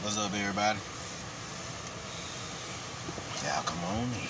What's up, everybody? Y'all come on in.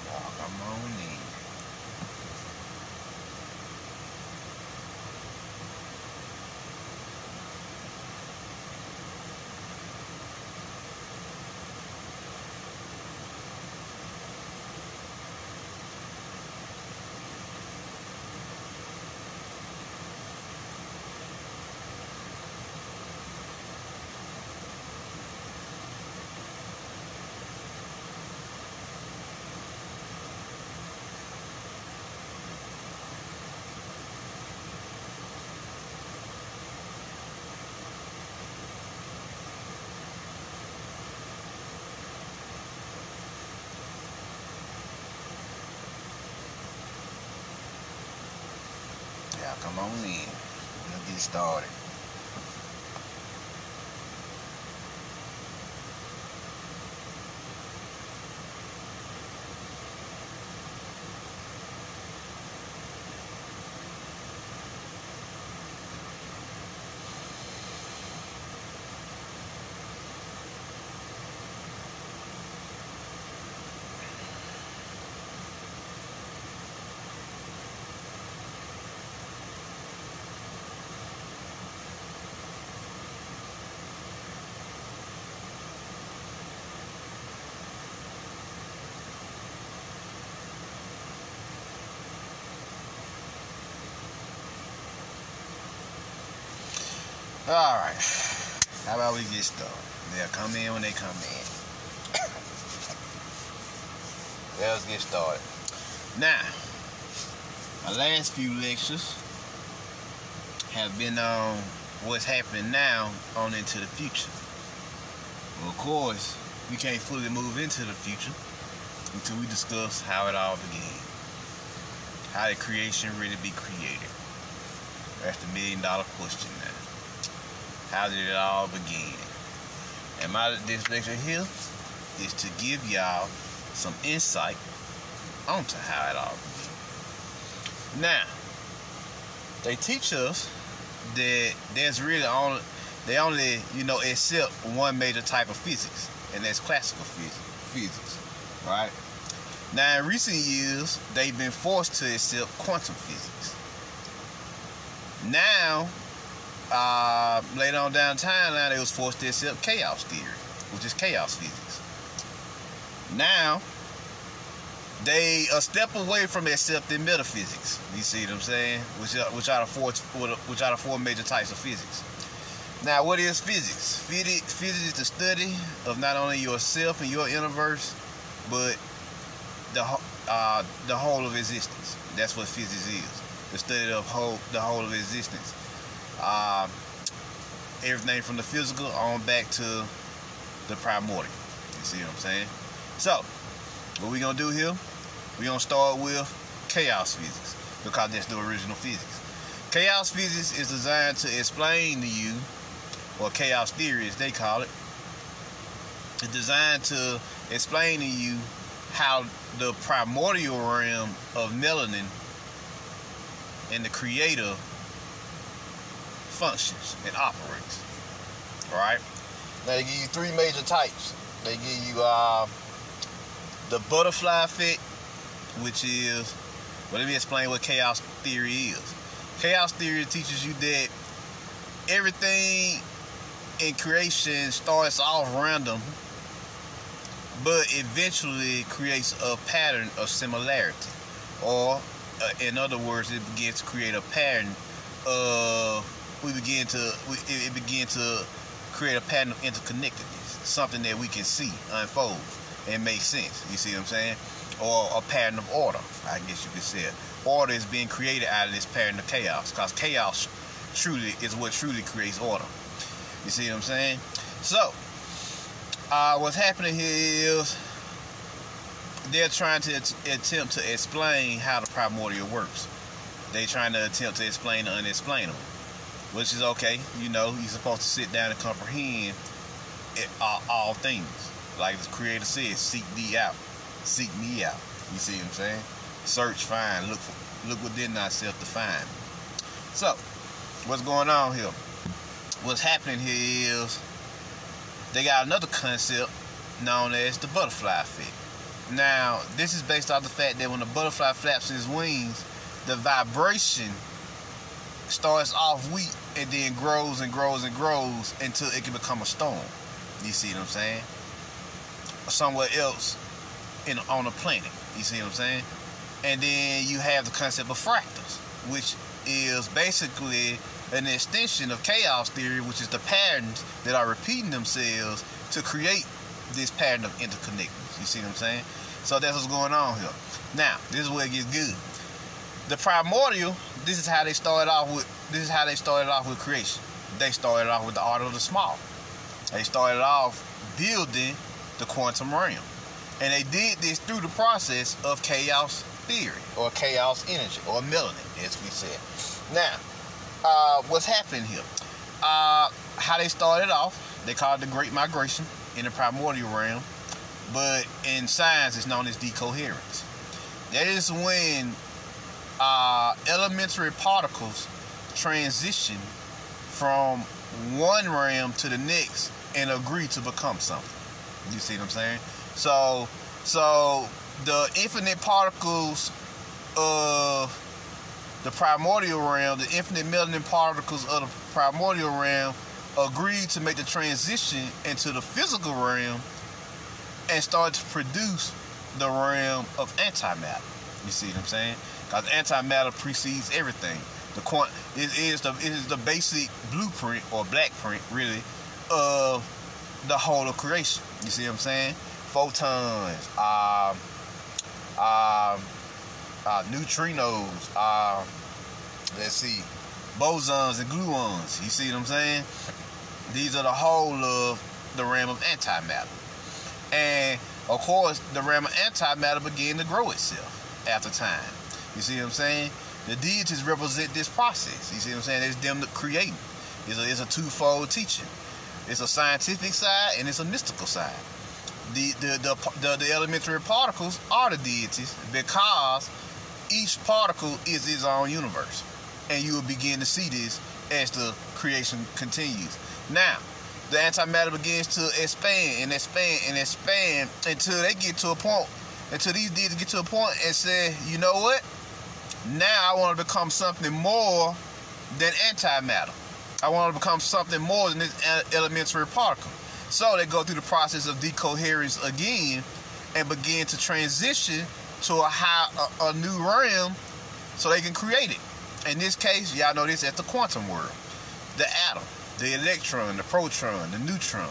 Y'all come on in. Y'all come on in. We'll get started. Alright. How about we get started? They'll come in when they come in. Let's get started. Now, my last few lectures have been on what's happening now on into the future. Well, of course, we can't fully move into the future until we discuss how it all began. How did creation really be created? That's the $1 million question now. How did it all begin? And this lecture here is to give y'all some insight onto how it all began. Now, they teach us that there's really they only accept one major type of physics, and that's classical physics, right? Now, in recent years, they've been forced to accept quantum physics. Now, later on down the timeline, they was forced to accept chaos theory, which is chaos physics. Now, they a step away from accepting metaphysics. You see what I'm saying? Which are the four major types of physics. Now, what is physics? Physics is the study of not only yourself and your universe, but the whole of existence. That's what physics is. The study of the whole of existence. Everything from the physical on back to the primordial. You see what I'm saying? So, what we're going to do here, we're going to start with chaos physics, because that's the original physics. Chaos physics is designed to explain to you, or chaos theory as they call it, it's designed to explain to you how the primordial realm of melanin and the creator functions and operates. Alright? Now they give you three major types. They give you the butterfly effect, which is, well, let me explain what chaos theory is. Chaos theory teaches you that everything in creation starts off random, but eventually creates a pattern of similarity, or in other words, it begins to create a pattern of, it began to create a pattern of interconnectedness, something that we can see unfold and make sense. You see what I'm saying? Or a pattern of order, I guess you could say it. Order is being created out of this pattern of chaos, because chaos truly is what truly creates order. You see what I'm saying? So, what's happening here is they're trying to attempt to explain how the primordial works. They're trying to attempt to explain the unexplainable, which is okay. You know, you're supposed to sit down and comprehend all things. Like the Creator says, seek thee out. Seek me out. You see what I'm saying? Search, find, look within thyself to find. So, what's going on here? What's happening here is they got another concept known as the butterfly effect. Now, this is based off the fact that when the butterfly flaps his wings, the vibration starts off weak and then grows and grows and grows until it can become a storm. You see what I'm saying? Somewhere else on the planet. You see what I'm saying? And then you have the concept of fractals, which is basically an extension of chaos theory, which is the patterns that are repeating themselves to create this pattern of interconnectedness. You see what I'm saying? So that's what's going on here. Now, this is where it gets good. The primordial, this is how they started off with creation. They started off with the art of the small. They started off building the quantum realm. And they did this through the process of chaos theory, or chaos energy, or melanin, as we said. Now, what's happening here? How they started off, they call it the Great Migration in the primordial realm, but in science it's known as decoherence. That is when elementary particles transition from one realm to the next and agree to become something. You see what I'm saying? So the infinite particles of the primordial realm, the infinite melanin particles of the primordial realm, agreed to make the transition into the physical realm and start to produce the realm of antimatter. You see what I'm saying? Because antimatter precedes everything. It is the basic blueprint, or blackprint, really, of the whole of creation. You see what I'm saying? Photons, neutrinos, let's see, bosons and gluons. You see what I'm saying? These are the whole of the realm of antimatter. And of course, the realm of antimatter began to grow itself after time. You see what I'm saying? The deities represent this process. You see what I'm saying? It's them that creating. It's a twofold teaching. It's a scientific side and it's a mystical side. The elementary particles are the deities because each particle is its own universe. And you will begin to see this as the creation continues. Now, the antimatter begins to expand and expand and expand until they get to a point, until these deities get to a point and say, you know what? Now I want to become something more than antimatter. I want to become something more than this elementary particle. So they go through the process of decoherence again and begin to transition to a new realm so they can create it. In this case, y'all know this as the quantum world. The atom, the electron, the proton, the neutron,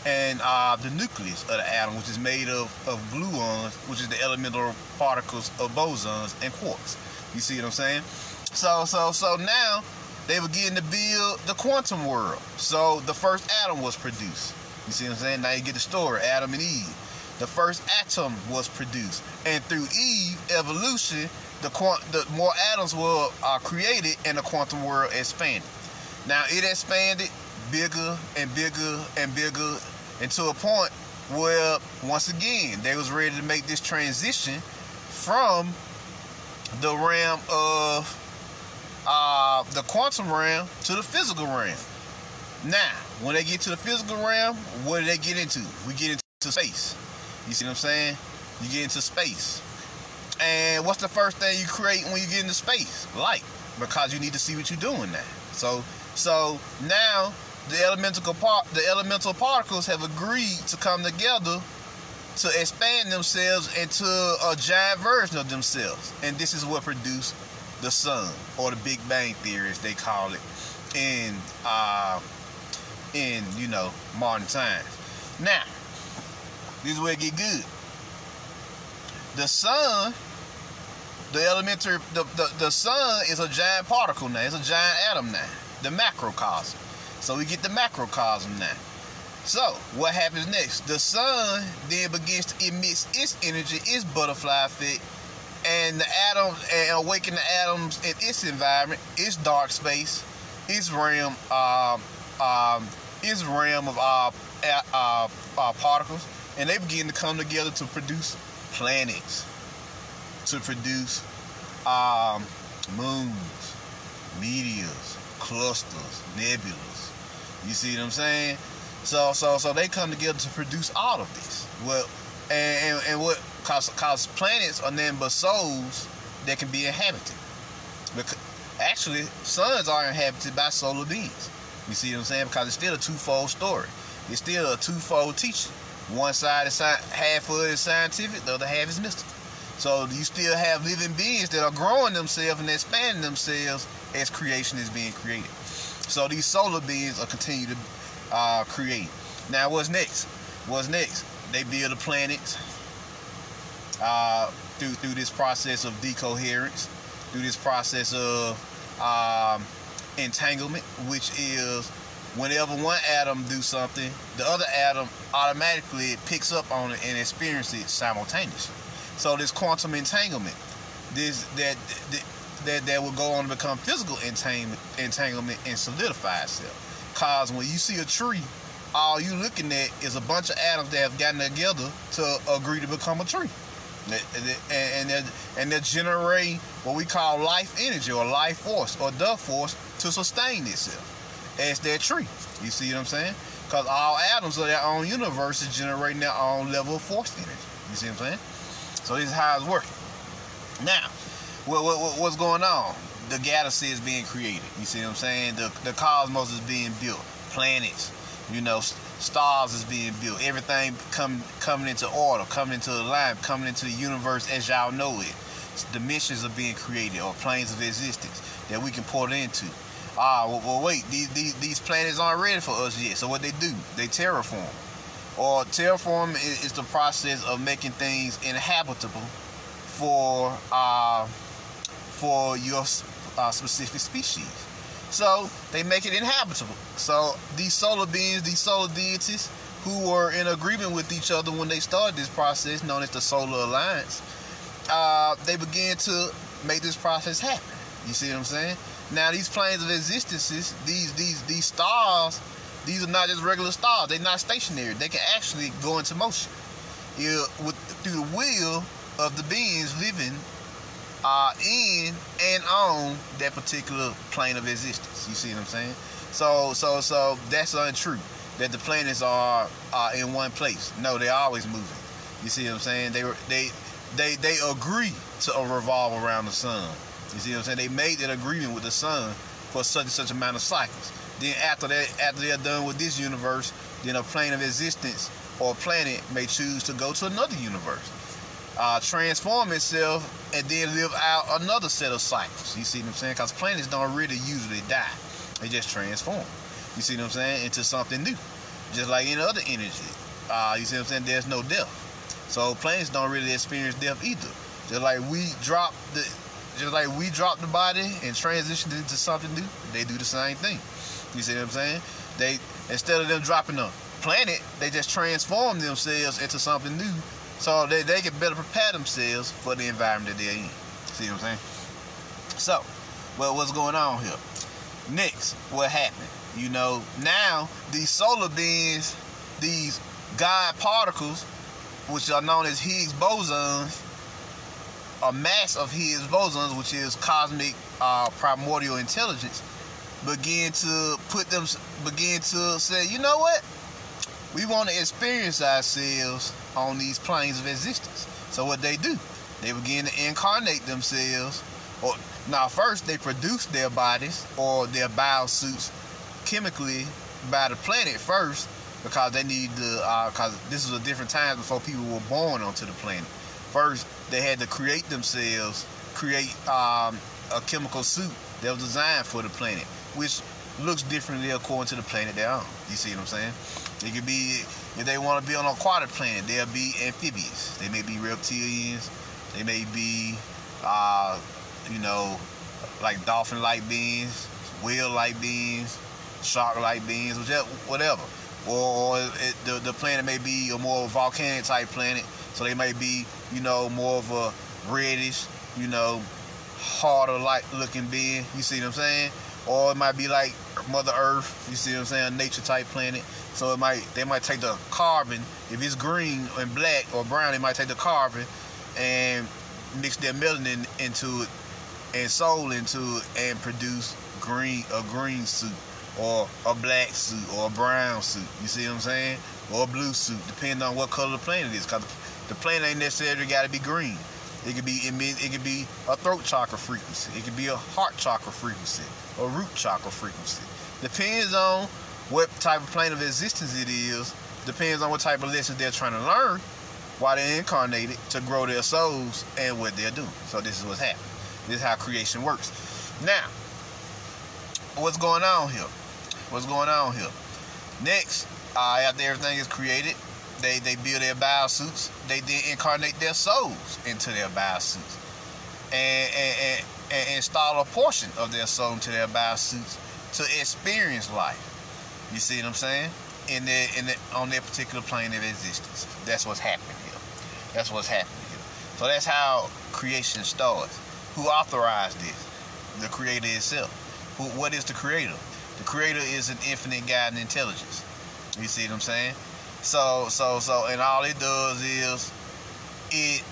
and the nucleus of the atom, which is made of gluons, which is the elemental particles of bosons and quarks. You see what I'm saying? So now they begin to build the quantum world. So the first atom was produced. You see what I'm saying? Now you get the story, Adam and Eve. The first atom was produced. And through Eve, evolution, the more atoms were created and the quantum world expanded. Now it expanded bigger and bigger and bigger, and to a point where, once again, they was ready to make this transition from the realm of the quantum realm to the physical realm. Now, when they get to the physical realm, what do they get into? We get into space. You see what I'm saying? You get into space. And what's the first thing you create when you get into space? Light. Because you need to see what you're doing now. So now the elemental particles have agreed to come together to expand themselves into a giant version of themselves. And this is what produced the sun, or the Big Bang Theory, as they call it in modern times. Now, this is where it get good. The sun, the sun is a giant particle now. It's a giant atom now. The macrocosm. So we get the macrocosm now. So what happens next? The sun then begins to emit its energy, its butterfly effect, and the atoms, and awaken the atoms in its environment, its dark space, its realm of particles, and they begin to come together to produce planets, to produce moons, meteors, clusters, nebulas. You see what I'm saying? So they come together to produce all of this. Well, and what? Cause planets are nothing but souls that can be inhabited. Because actually, suns are inhabited by solar beings. You see what I'm saying? Because it's still a twofold story. It's still a twofold teaching. One side is half of it is scientific, the other half is mystical. So you still have living beings that are growing themselves and expanding themselves as creation is being created. So these solar beings are continue to create. Now what's next? They build the planets through this process of decoherence, through this process of entanglement, which is whenever one atom do something, the other atom automatically picks up on it and experiences it simultaneously. So this quantum entanglement, that will go on to become physical entanglement and solidify itself. Cause when you see a tree, all you looking at is a bunch of atoms that have gotten together to agree to become a tree. And they're generating what we call life energy or life force or the force to sustain itself as their tree. You see what I'm saying? Because all atoms of their own universe is generating their own level of force energy. You see what I'm saying? So this is how it's working. Now, what's going on? The galaxy is being created. You see what I'm saying? The cosmos is being built. Planets, stars is being built. Everything coming into order, coming into alignment, coming into the universe as y'all know it. Dimensions are being created, or planes of existence that we can port into. Well, wait, these planets aren't ready for us yet. So what they do? They terraform. Or terraform is the process of making things inhabitable for your specific species. So they make it inhabitable. So these solar beings, these solar deities, who were in agreement with each other when they started this process known as the Solar Alliance, they began to make this process happen. You see what I'm saying? Now these planes of existences, these stars, these are not just regular stars. They're not stationary. They can actually go into motion through the will of the beings living in and on that particular plane of existence. You see what I'm saying? So that's untrue. That the planets are in one place. No, they're always moving. You see what I'm saying? They agree to revolve around the sun. You see what I'm saying? They made that agreement with the sun for such and such amount of cycles. Then after they're done with this universe, then a plane of existence or a planet may choose to go to another universe, transform itself, and then live out another set of cycles. You see what I'm saying? Because planets don't really usually die. They just transform. You see what I'm saying? Into something new. Just like any other energy. You see what I'm saying? There's no death. So planets don't really experience death either. Just like we drop the body and transition into something new, they do the same thing. You see what I'm saying? They, instead of them dropping a planet, they just transform themselves into something new, so they can better prepare themselves for the environment that they're in. See what I'm saying? So, well, what's going on here? Next, what happened? Now these solar beings, these God particles, which are known as Higgs bosons, a mass of Higgs bosons, which is cosmic primordial intelligence, begin to say, you know what? We want to experience ourselves on these planes of existence. So what they do, they begin to incarnate themselves. First they produce their bodies or their biosuits chemically by the planet first, because they need to, because this was a different time before people were born onto the planet. First, they had to create themselves, create a chemical suit that was designed for the planet, which looks differently according to the planet they're on. You see what I'm saying? It could be, if they want to be on an aquatic planet, they'll be amphibious. They may be reptilians. They may be, like dolphin-like beings, whale-like beings, shark-like beings, whatever. Or the planet may be a more volcanic type planet, so they may be, more of a reddish, harder like looking being. You see what I'm saying? Or it might be like Mother Earth. You see what I'm saying? Nature type planet. So they might take the carbon. If it's green and black or brown, they might take the carbon and mix their melanin into it and soul into it and produce a green suit or a black suit or a brown suit. You see what I'm saying? Or a blue suit, depending on what color the planet is. Because the planet ain't necessarily got to be green. It could be a throat chakra frequency. It could be a heart chakra frequency, or root chakra frequency. Depends on what type of plane of existence it is. Depends on what type of lessons they're trying to learn while they're incarnated to grow their souls and what they're doing. So this is what's happening. This is how creation works. Now, what's going on here? Next, after everything is created, they build their biosuits. They then incarnate their souls into their biosuits and install a portion of their soul into their biosuits to experience life. You see what I'm saying? On their particular plane of existence. That's what's happening here. So that's how creation starts. Who authorized this? The Creator itself. What is the Creator? The Creator is an infinite guiding intelligence. You see what I'm saying? So, and all it does is it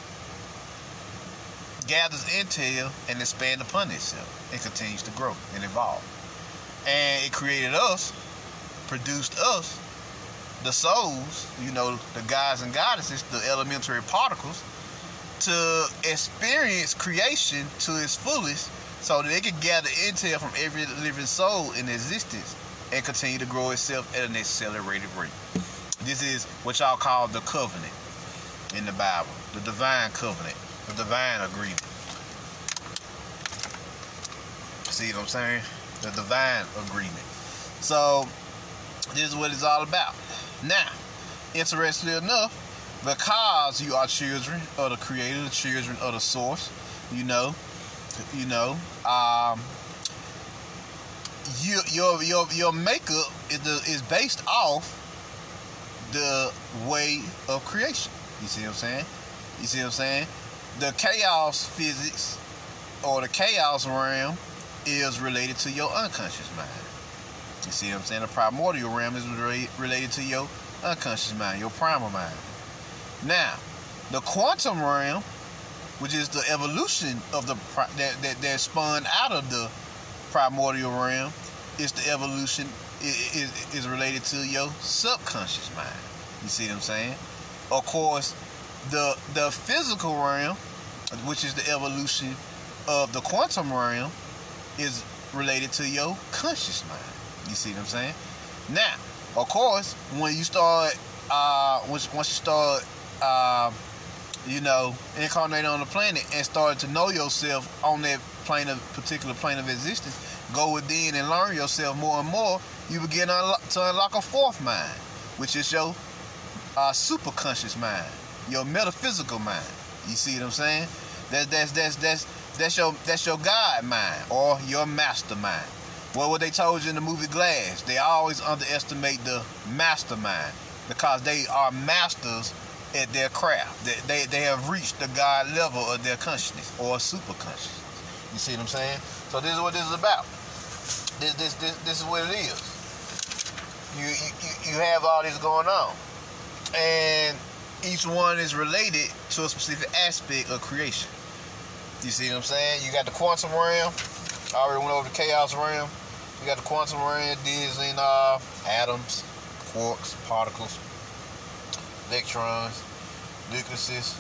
gathers intel and expands upon itself and continues to grow and evolve. And it created us, produced us, the souls, the gods and goddesses, the elementary particles, to experience creation to its fullest so that it can gather intel from every living soul in existence and continue to grow itself at an accelerated rate. This is what y'all call the covenant in the Bible, the divine covenant, the divine agreement. See what I'm saying? The divine agreement. So, this is what it's all about. Now, interestingly enough, because you are children of the Creator, the children of the Source, your makeup is based off the way of creation. You see what I'm saying? The chaos physics or the chaos realm is related to your unconscious mind. You see what I'm saying? The primordial realm is related to your unconscious mind, your primal mind. Now, the quantum realm, which is the evolution of that spun out of the primordial realm, is the evolution is related to your subconscious mind. You see what I'm saying? Of course, the physical realm, which is the evolution of the quantum realm, is related to your conscious mind. You see what I'm saying? Now, of course, when you start, once you start, incarnating on the planet and start to know yourself on that particular plane of existence, go within and learn yourself more and more, you begin to unlock a fourth mind, which is your superconscious mind, your metaphysical mind. You see what I'm saying? That's your God mind or your mastermind. Well, what they told you in the movie Glass, they always underestimate the mastermind because they are masters at their craft. They have reached the God level of their consciousness or super consciousness. You see what I'm saying? So this is what this is about. This is what it is. You have all this going on, and each one is related to a specific aspect of creation. You see what I'm saying? You got the quantum realm. I already went over the chaos realm. You got the quantum realm, deals in atoms, quarks, particles, electrons, nucleuses.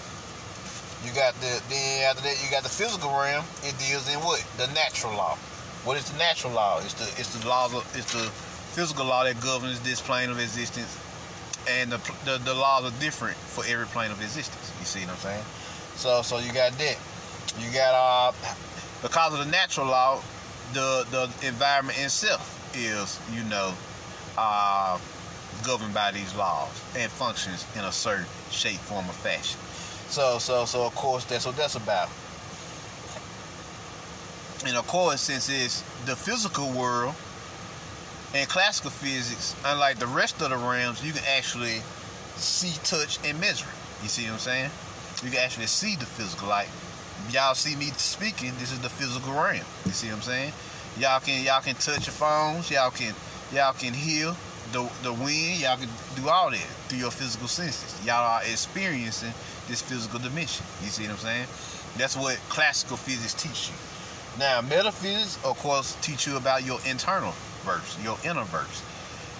You got then after that you got the physical realm. It deals in what? The natural law. What is the natural law? It's the physical law that governs this plane of existence and the laws are different for every plane of existence. You see what I'm saying? So you got that. You got because of the natural law, the environment itself is, you know, governed by these laws and functions in a certain shape, form, or fashion. So of course that's what that's about. And of course, since it's the physical world and classical physics, unlike the rest of the realms, you can actually see, touch, and measure it. You see what I'm saying? You can actually see the physical. Like y'all see me speaking, this is the physical realm. You see what I'm saying? Y'all can touch your phones. Y'all can hear the wind. Y'all can do all that through your physical senses. Y'all are experiencing this physical dimension. You see what I'm saying? That's what classical physics teach you. Now, metaphysics, of course, teach you about your internal verse, your inner verse.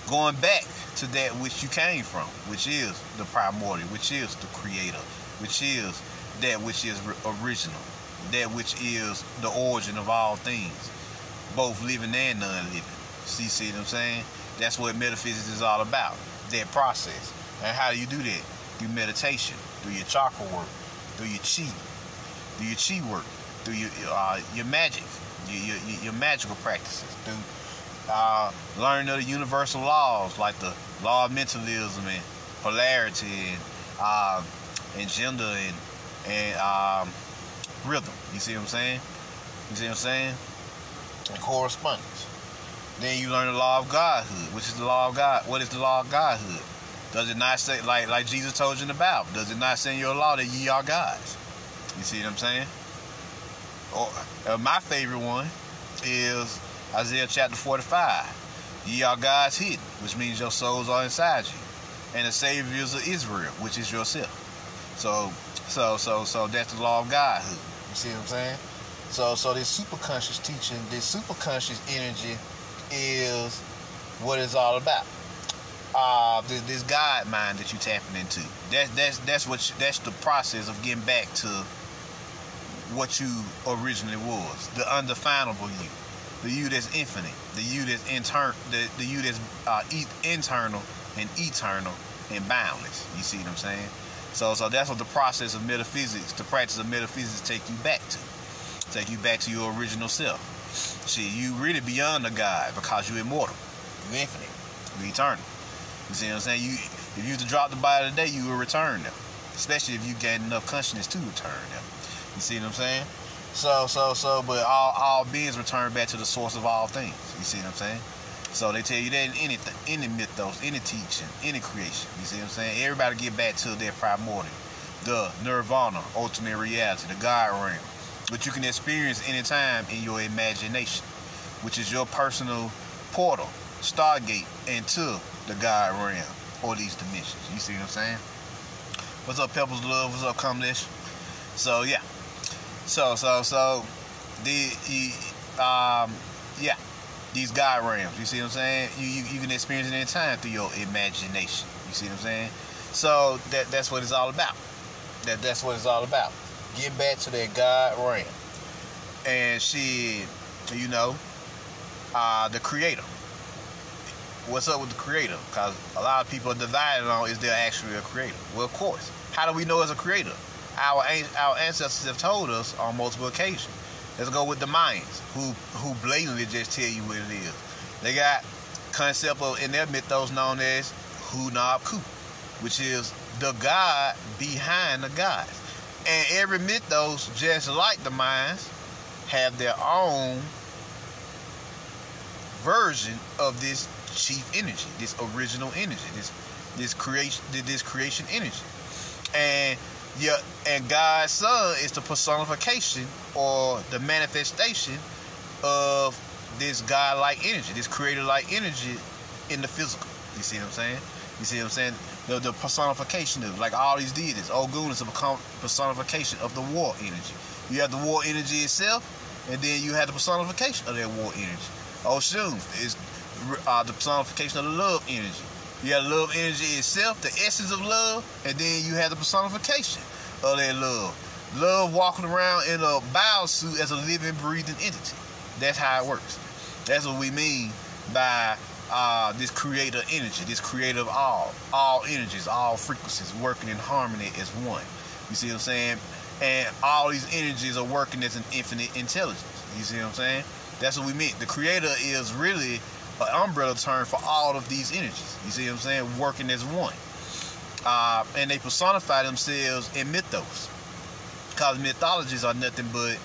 Going back to that which you came from, which is the primordial, which is the creator, which is that which is original, that which is the origin of all things, both living and non-living. See what I'm saying? That's what metaphysics is all about, that process. And how do you do that? Through meditation, through your chakra work, through your chi work, through your magic, your magical practices, through learning of the universal laws like the law of mentalism and polarity and gender and rhythm. You see what I'm saying? You see what I'm saying? And correspondence. Then you learn the law of Godhood, which is the law of God. What is the law of Godhood? Does it not say, like Jesus told you in the Bible, does it not say in your law that ye are gods? You see what I'm saying? Or my favorite one is Isaiah chapter 45. Ye are gods hidden, which means your souls are inside you. And the saviors of Israel, which is yourself. So that's the law of Godhood. You see what I'm saying? So this superconscious teaching, this superconscious energy is what it's all about. This God mind that you tapping into. That's the process of getting back to what you originally was, the undefinable you, the you that's infinite, the you that's the you that's internal and eternal and boundless. You see what I'm saying? So that's what the process of metaphysics, the practice of metaphysics, take you back to your original self. See, you really beyond the God because you're immortal, you're infinite, you're eternal. You see what I'm saying? If you were to drop the body today, you will return them, especially if you gain enough consciousness to return them. You see what I'm saying? But all beings return back to the source of all things. You see what I'm saying? So they tell you that in anything, any mythos, any teaching, any creation. You see what I'm saying? Everybody get back to their primordial, the nirvana, ultimate reality, the God realm, which you can experience anytime in your imagination, which is your personal portal, stargate into the God realm or these dimensions. You see what I'm saying? What's up, Pebbles Love? What's up, Cumlish? So yeah. So these God realms, you see what I'm saying? You can experience it any time through your imagination. You see what I'm saying? So that's what it's all about. That's what it's all about. Get back to that God realm. And the creator. What's up with the creator? Because a lot of people are divided on is there actually a creator. Well, of course. How do we know there's a creator? Our ancestors have told us on multiple occasions. Let's go with the Mayans, who blatantly just tell you what it is. They got concept in their mythos known as Hunab-Ku, which is the God behind the gods. And every mythos, just like the Mayans, have their own version of this chief energy, this original energy, this creation energy. And God's Son is the personification or the manifestation of this God-like energy, this creator-like energy in the physical. You see what I'm saying? You see what I'm saying? The personification of, like all these deities. Ogun is a personification of the war energy. You have the war energy itself, and then you have the personification of that war energy. Oshun is the personification of the love energy. You have love energy itself, the essence of love, and then you have the personification of that love. Love walking around in a biosuit as a living, breathing entity. That's how it works. That's what we mean by this creator energy, this creator of all energies, all frequencies working in harmony as one. You see what I'm saying? And all these energies are working as an infinite intelligence. You see what I'm saying? That's what we mean. The creator is really an umbrella term for all of these energies. You see what I'm saying? Working as one. And they personify themselves in mythos. Because mythologies are nothing but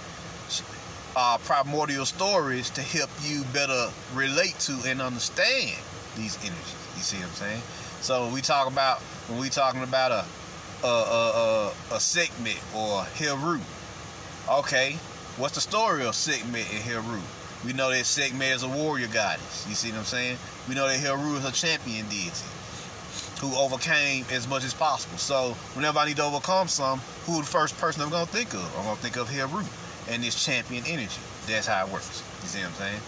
primordial stories to help you better relate to and understand these energies. You see what I'm saying? So when we talking about a Sekhmet or Heru, okay, what's the story of Sekhmet and Heru? We know that Sekhmet is a warrior goddess. You see what I'm saying? We know that Heru is a champion deity who overcame as much as possible. So whenever I need to overcome something, who the first person I'm going to think of? I'm going to think of Heru and this champion energy. That's how it works. You see what I'm saying?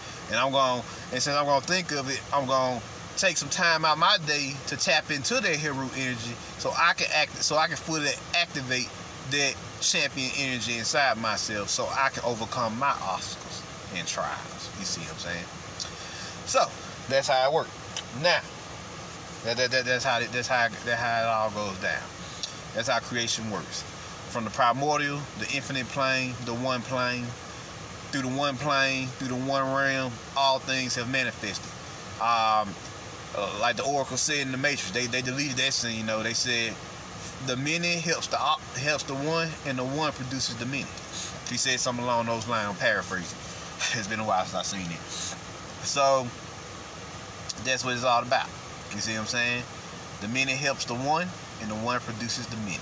And since I'm going to think of it, I'm going to take some time out my day to tap into that Heru energy so I can fully activate that champion energy inside myself so I can overcome my obstacles and trials. You see what I'm saying? So that's how it works. Now, that's how it all goes down. That's how creation works. From the primordial, the infinite plane, the one plane, through the one realm, all things have manifested. Like the Oracle said in the Matrix, they deleted that scene. You know, they said the many helps the one, and the one produces the many. He said something along those lines. I'm paraphrasing. It's been a while since I've seen it. So that's what it's all about. You see what I'm saying? The many helps the one, and the one produces the many.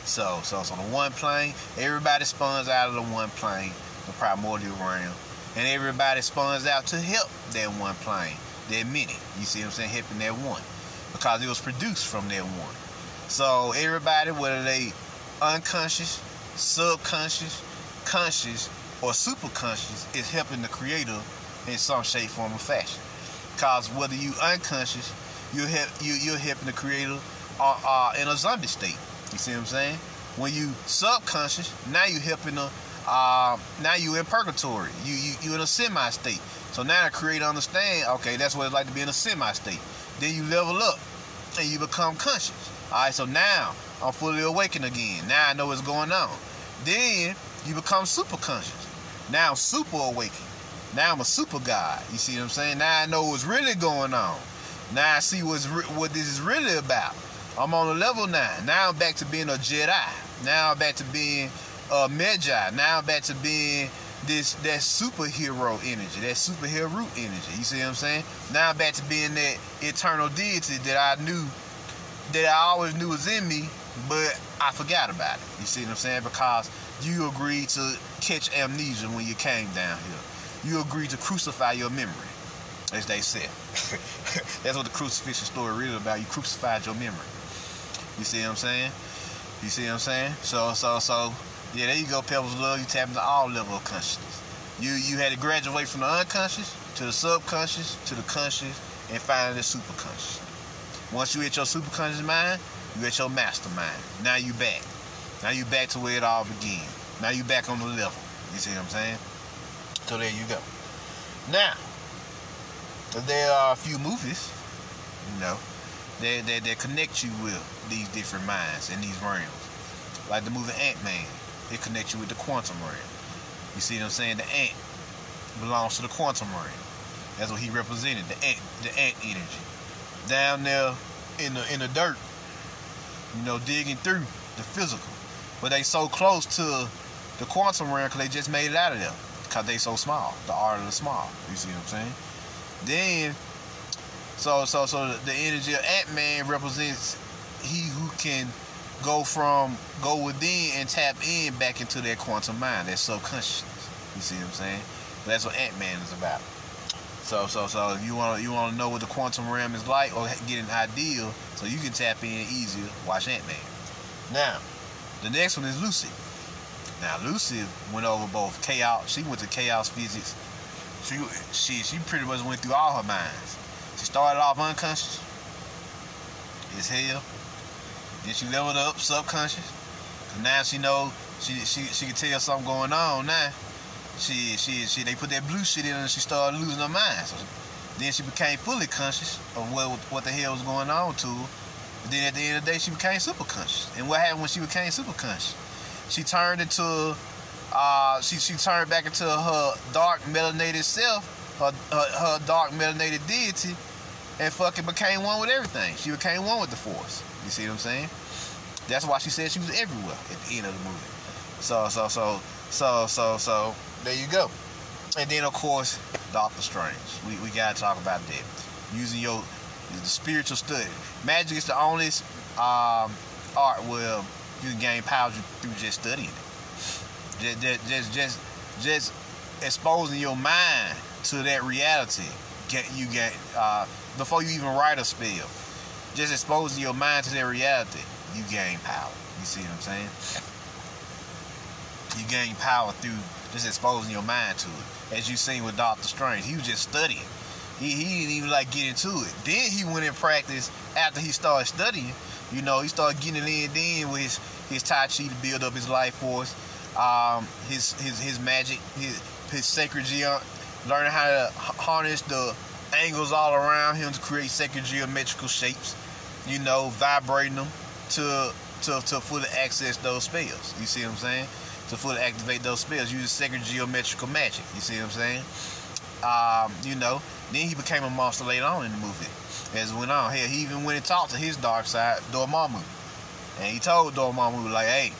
So on the one plane, everybody spawns out of the one plane, the primordial realm, and everybody spawns out to help that one plane, that many. You see what I'm saying? Helping that one, because it was produced from that one. So everybody, whether they unconscious, subconscious, conscious, or superconscious, is helping the creator in some shape, form, or fashion. Because whether you unconscious, you're helping the creator in a zombie state. You see what I'm saying? When you subconscious, now you helping now you in purgatory. You in a semi state. So now the creator understand, okay, that's what it's like to be in a semi state. Then you level up and you become conscious. Alright, so now I'm fully awakened again. Now I know what's going on. Then you become super conscious. Now I'm super awakened. Now I'm a super god. You see what I'm saying? Now I know what's really going on. Now I see what this is really about. I'm on a level 9. Now I'm back to being a Jedi. Now I'm back to being a Magi. Now I'm back to being that superhero energy, that superhero energy. You see what I'm saying? Now I'm back to being that eternal deity that I always knew was in me, but I forgot about it. You see what I'm saying? Because you agreed to catch amnesia when you came down here. You agreed to crucify your memory, as they said. That's what the crucifixion story really about. You crucified your memory. You see what I'm saying? You see what I'm saying? So, yeah, there you go, Pebbles Love. You tap into all level of consciousness. You had to graduate from the unconscious to the subconscious to the conscious and finally the superconscious. Once you hit your superconscious mind, you hit your mastermind. Now you back. Now you back to where it all began. Now you back on the level. You see what I'm saying? So there you go. Now, there are a few movies, you know, that connect you with these different minds and these realms. Like the movie Ant-Man, it connects you with the quantum realm. You see what I'm saying? The ant belongs to the quantum realm. That's what he represented, the ant energy. Down there in the dirt, you know, digging through the physical. But they so close to the quantum realm because they just made it out of there. Because they so small, the art of the small. You see what I'm saying? Then, so the energy of Ant-Man represents he who can go within and tap in back into that quantum mind, that subconsciousness. You see what I'm saying? That's what Ant-Man is about. So if you want to know what the quantum realm is like or get an idea so you can tap in easier, watch Ant-Man. Now, the next one is Lucy. Now, Lucy went over both chaos. She went to chaos physics. She pretty much went through all her minds. She started off unconscious as hell. Then she leveled up subconscious. Cause now she know she can tell something going on now. They put that blue shit in her and she started losing her mind. So Then she became fully conscious of what the hell was going on to her. But then at the end of the day, she became super conscious. And what happened when she became super conscious? She turned into, she turned back into her dark melanated self, her dark melanated deity, and fucking became one with everything. She became one with the Force. You see what I'm saying? That's why she said she was everywhere at the end of the movie. So there you go. And then of course, Doctor Strange. We gotta talk about that. Using the spiritual study. Magic is the only art where you can gain power through just studying it. Just exposing your mind to that reality. You get before you even write a spell. Just exposing your mind to that reality, you gain power. You see what I'm saying? You gain power through just exposing your mind to it. As you seen with Doctor Strange, he was just studying. He didn't even like get into it. Then he went and practiced after he started studying. You know, he started getting it in then with his Tai Chi to build up his life force, his magic, his sacred geom, learning how to harness the angles all around him to create sacred geometrical shapes. You know, vibrating them to fully access those spells. You see what I'm saying? To fully activate those spells using sacred geometrical magic. You see what I'm saying? You know, then he became a monster later on in the movie. As it went on, hell, he even went and talked to his dark side, Dormammu. And he told Dormammu, like, hey,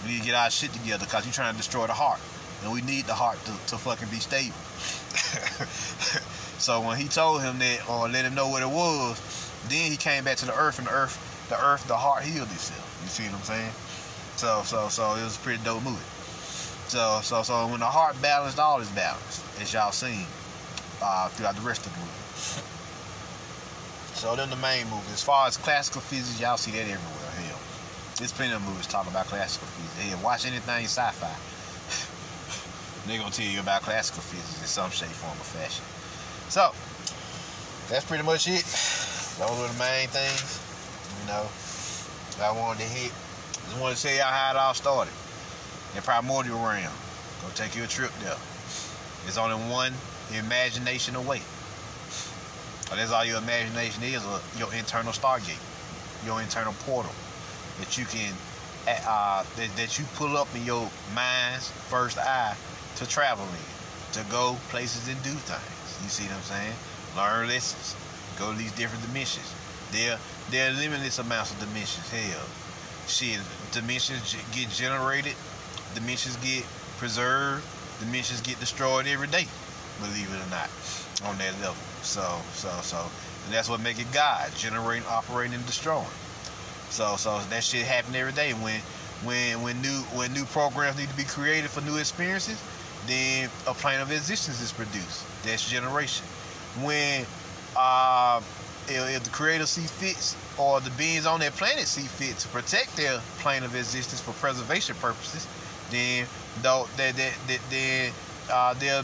we need to get our shit together because you're trying to destroy the heart. And we need the heart to fucking be stable. So when he told him that, or let him know what it was, then he came back to the earth, and the heart healed itself. You see what I'm saying? So it was a pretty dope movie. So when the heart balanced, all is balanced, as y'all seen throughout the rest of the movie. So them the main movies. As far as classical physics, y'all see that everywhere. Hell, there's plenty of movies talking about classical physics. Hell, watch anything sci-fi. They're gonna tell you about classical physics in some shape, form, or fashion. So that's pretty much it. Those were the main things, you know, that I wanted to hit. Just wanted to tell y'all how it all started. In Primordial Realm. Go take you a trip there. There's only one imagination away. That's all your imagination is, your internal stargate, your internal portal that you can that you pull up in your mind's first eye to travel in, to go places and do things. You see what I'm saying? Learn lessons, go to these different dimensions. There are limitless amounts of dimensions. Hell, shit, dimensions get generated, dimensions get preserved, dimensions get destroyed every day. Believe it or not, on that level. So, and that's what make it God, generating, operating, and destroying. So that shit happen every day. When new programs need to be created for new experiences, then a plane of existence is produced. That's generation. When if the creator see fit, or the beings on that planet see fit to protect their plane of existence for preservation purposes, then there'll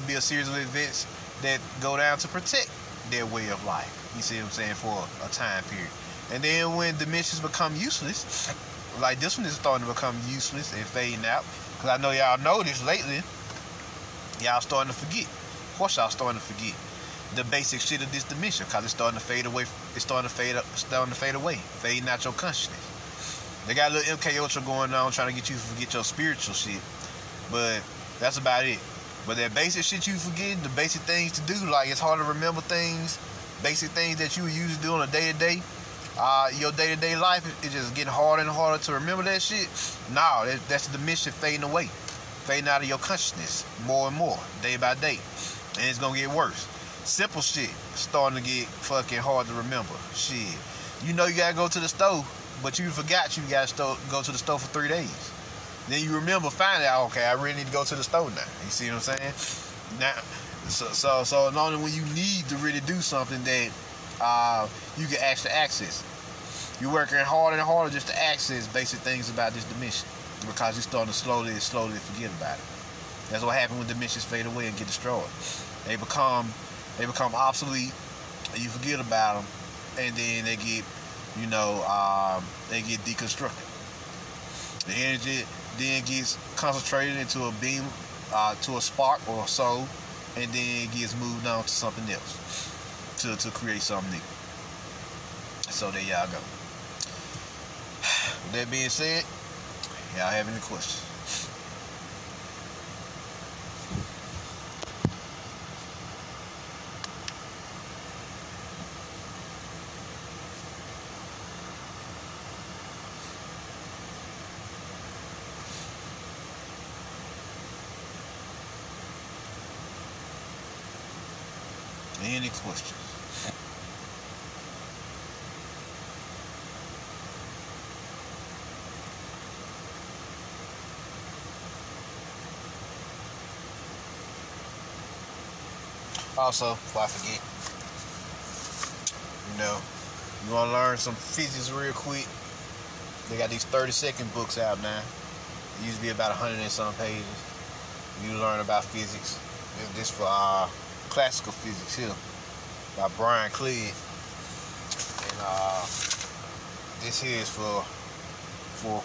be a series of events that go down to protect their way of life. You see what I'm saying? For a time period. And then when dimensions become useless, like this one is starting to become useless and fading out, because I know y'all noticed lately, y'all starting to forget. Of course y'all starting to forget the basic shit of this dimension, because it's starting to fade away. It's starting to fade away, fading out your consciousness. They got a little MK Ultra going on, trying to get you to forget your spiritual shit, but that's about it. But that basic shit you forget, the basic things to do, like it's hard to remember things, basic things that you usually do on a day-to-day, your day-to-day life is just getting harder and harder to remember that shit. No, that's the dimension fading away, fading out of your consciousness more and more, day by day, and it's gonna get worse. Simple shit starting to get fucking hard to remember. Shit, you know you gotta go to the store, but you forgot you gotta go to the store for 3 days. Then you remember finally, okay, I really need to go to the store now. You see what I'm saying? Now, so only when you need to really do something that you can actually access it. You're working harder and harder just to access basic things about this dimension, because you're starting to slowly forget about it. That's what happens when dimensions fade away and get destroyed. They become obsolete, and you forget about them, and then they get, they get deconstructed. The energy then gets concentrated into a beam, to a spark or a soul, and then it gets moved on to something else to create something new. So there y'all go. With that being said, y'all have any questions? Any questions? Also, before I forget, you want to learn some physics real quick, they got these 30-second books out now. It used to be about 100 and some pages. You learn about physics. This for classical physics here by Brian Clegg. And this here is for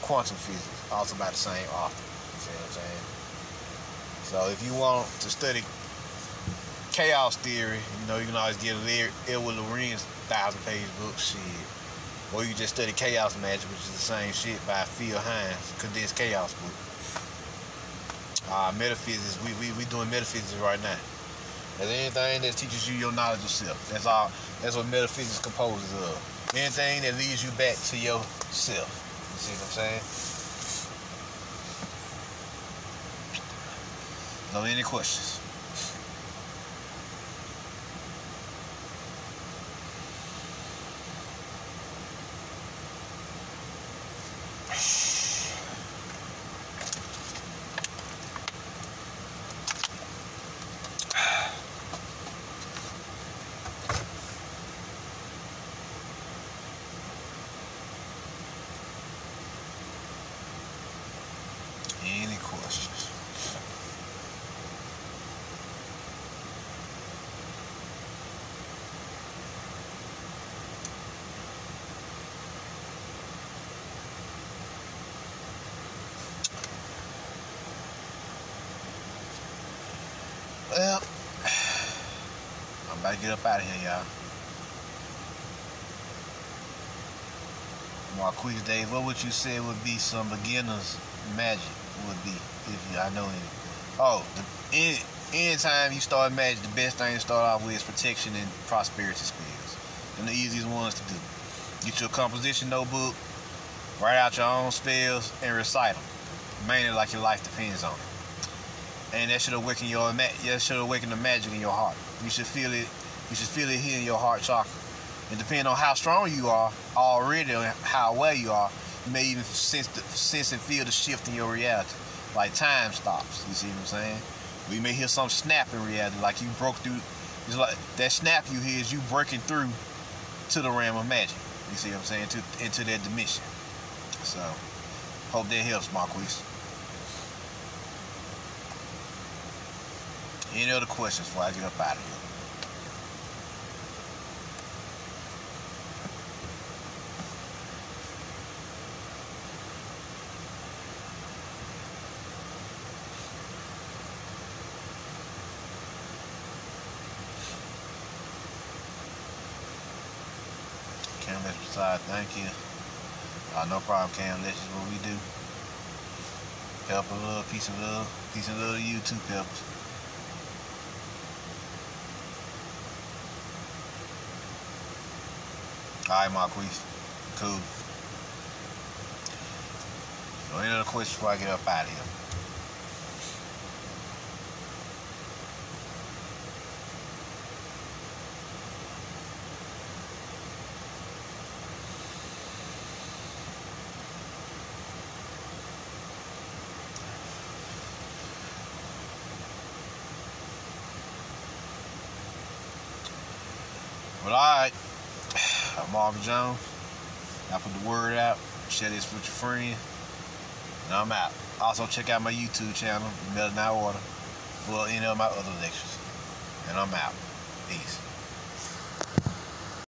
quantum physics, also by the same author. You see what I'm saying? So if you want to study chaos theory, you can always get Edward Lorenz 1,000-page book, shit. Or you can just study chaos magic, which is the same shit by Phil Hines, condensed chaos book. Metaphysics, we doing metaphysics right now. There's anything that teaches you your knowledge of self. That's all. That's what metaphysics composes of. Anything that leads you back to yourself. You see what I'm saying? So any questions? Any questions? Well, I'm about to get up out of here, y'all. Marquise Dave, what would you say would be some beginner's magic would be, if I know any? Oh, anytime you start magic, the best thing to start off with is protection and prosperity spells. And the easiest ones to do. Get your composition notebook, write out your own spells, and recite them. Mainly like your life depends on it. And that should awaken the magic in your heart. You should feel it. You should feel it here in your heart chakra. And depending on how strong you are already, or how aware you are, you may even sense and feel the shift in your reality. Like time stops. You see what I'm saying? Or you may hear some snap in reality, like you broke through. It's like that snap you hear is you breaking through to the realm of magic. You see what I'm saying? Into that dimension. So, hope that helps, Marquise. Any other questions before I get up out of here? Cam, that's beside. Thank you. No problem, Cam. That's just what we do. Help a little, peace and love to you too, Peppers. Alright, Marquise. Cool. So any other questions before I get up out of here? Well, alright. I'm Marvin Jones. I put the word out. Share this with your friends. And I'm out. Also, check out my YouTube channel, Melody Order, for any of my other lectures. And I'm out. Peace.